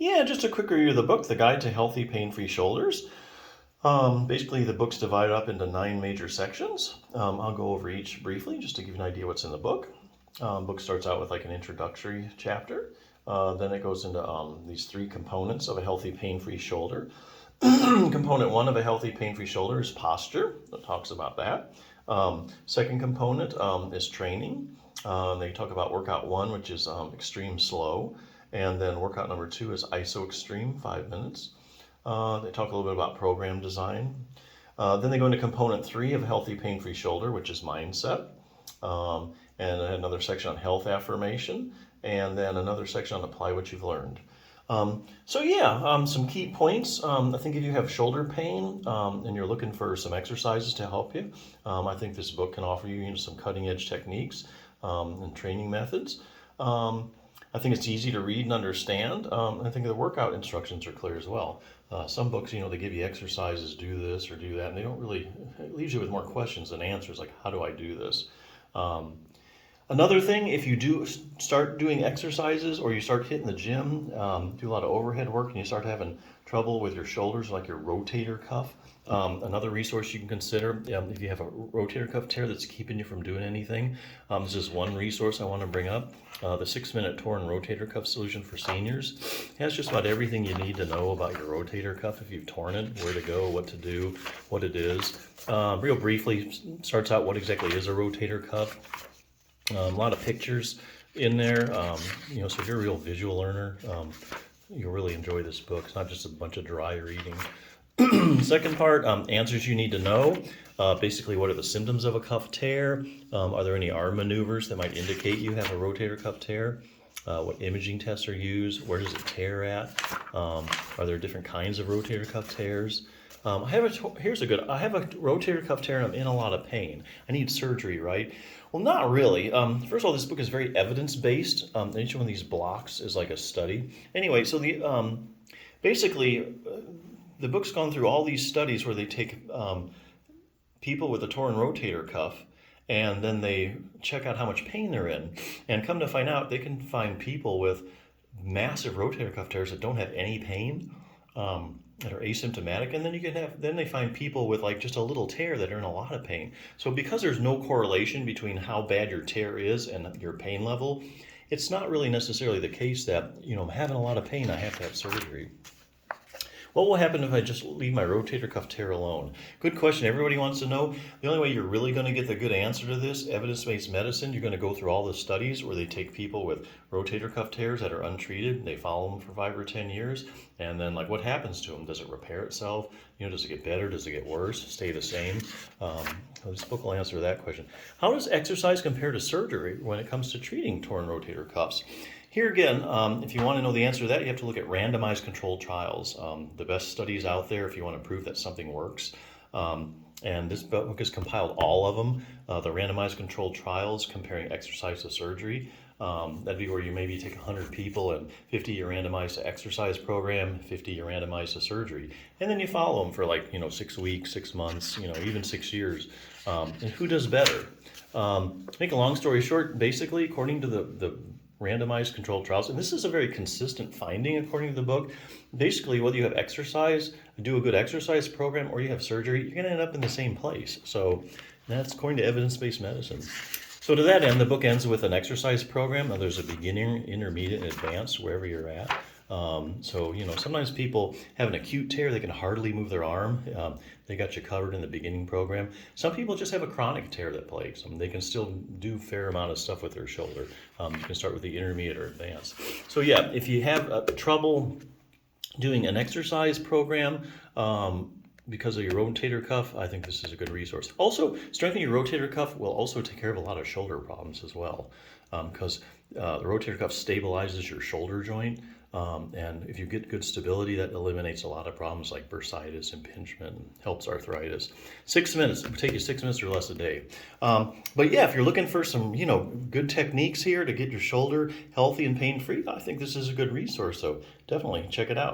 Yeah, just a quick review of the book, The Guide to Healthy Pain-Free Shoulders. Basically, the book's divided up into 9 major sections. I'll go over each briefly just to give you an idea what's in the book. Book starts out with like an introductory chapter. Then it goes into these 3 components of a healthy pain-free shoulder. Component 1 of a healthy pain-free shoulder is posture. It talks about that. Second component is training. They talk about workout 1, which is extreme slow. And then workout number 2 is iso extreme, 5 minutes. They talk a little bit about program design. Then they go into component 3 of healthy pain-free shoulder, which is mindset. And another section on health affirmation. And then another section on apply what you've learned. Some key points. I think if you have shoulder pain and you're looking for some exercises to help you, I think this book can offer you, some cutting edge techniques and training methods. I think it's easy to read and understand. I think the workout instructions are clear as well. Some books, they give you exercises, do this or do that, and they don't really, it leaves you with more questions than answers, like how do I do this? Another thing, if you do start doing exercises or you start hitting the gym, do a lot of overhead work and you start having trouble with your shoulders, like your rotator cuff, another resource you can consider if you have a rotator cuff tear that's keeping you from doing anything. This is one resource I want to bring up. The 6-minute torn rotator cuff solution for seniors. It has just about everything you need to know about your rotator cuff if you've torn it, where to go, what to do, what it is. Real briefly, starts out what exactly is a rotator cuff. A lot of pictures in there, so if you're a real visual learner, you'll really enjoy this book. It's not just a bunch of dry reading. Second part, answers you need to know. Basically, what are the symptoms of a cuff tear? Are there any arm maneuvers that might indicate you have a rotator cuff tear? What imaging tests are used? Where does it tear at? Are there different kinds of rotator cuff tears? I have a rotator cuff tear and I'm in a lot of pain. I need surgery, right? Well, not really. First of all, this book is very evidence-based. Each one of these blocks is like a study. Anyway, so basically, the book's gone through all these studies where they take people with a torn rotator cuff and then they check out how much pain they're in. And come to find out, they can find people with massive rotator cuff tears that don't have any pain, that are asymptomatic, and then they find people with like just a little tear that are in a lot of pain. So because there's no correlation between how bad your tear is and your pain level, it's not really necessarily the case that, I'm having a lot of pain, I have to have surgery. What will happen if I just leave my rotator cuff tear alone? Good question. Everybody wants to know. The only way you're really going to get the good answer to this, evidence-based medicine, you're going to go through all the studies where they take people with rotator cuff tears that are untreated. They follow them for 5 or 10 years. And then, what happens to them? Does it repair itself? Does it get better? Does it get worse? Stay the same? This book will answer that question. How does exercise compare to surgery when it comes to treating torn rotator cuffs? Here again, if you want to know the answer to that, you have to look at randomized controlled trials. The best studies out there if you want to prove that something works. And this book has compiled all of them, the randomized controlled trials comparing exercise to surgery. That'd be where you maybe take 100 people and 50 you randomize to exercise program, 50 you randomize to surgery. And then you follow them for 6 weeks, 6 months, even 6 years. And who does better? To make a long story short, basically, according to the randomized controlled trials, and this is a very consistent finding according to the book. Basically, whether you have exercise, do a good exercise program, or you have surgery, you're going to end up in the same place. So that's according to evidence-based medicine. So to that end, the book ends with an exercise program. Now there's a beginning, intermediate, and advanced, wherever you're at. Sometimes people have an acute tear, they can hardly move their arm. They got you covered in the beginning program. Some people just have a chronic tear that plagues them. They can still do a fair amount of stuff with their shoulder. You can start with the intermediate or advanced. So if you have trouble doing an exercise program because of your rotator cuff, I think this is a good resource. Also, strengthening your rotator cuff will also take care of a lot of shoulder problems as well, because the rotator cuff stabilizes your shoulder joint. And if you get good stability, that eliminates a lot of problems like bursitis, impingement, helps arthritis. 6 minutes, it will take you 6 minutes or less a day. If you're looking for some, good techniques here to get your shoulder healthy and pain-free, I think this is a good resource. So definitely check it out.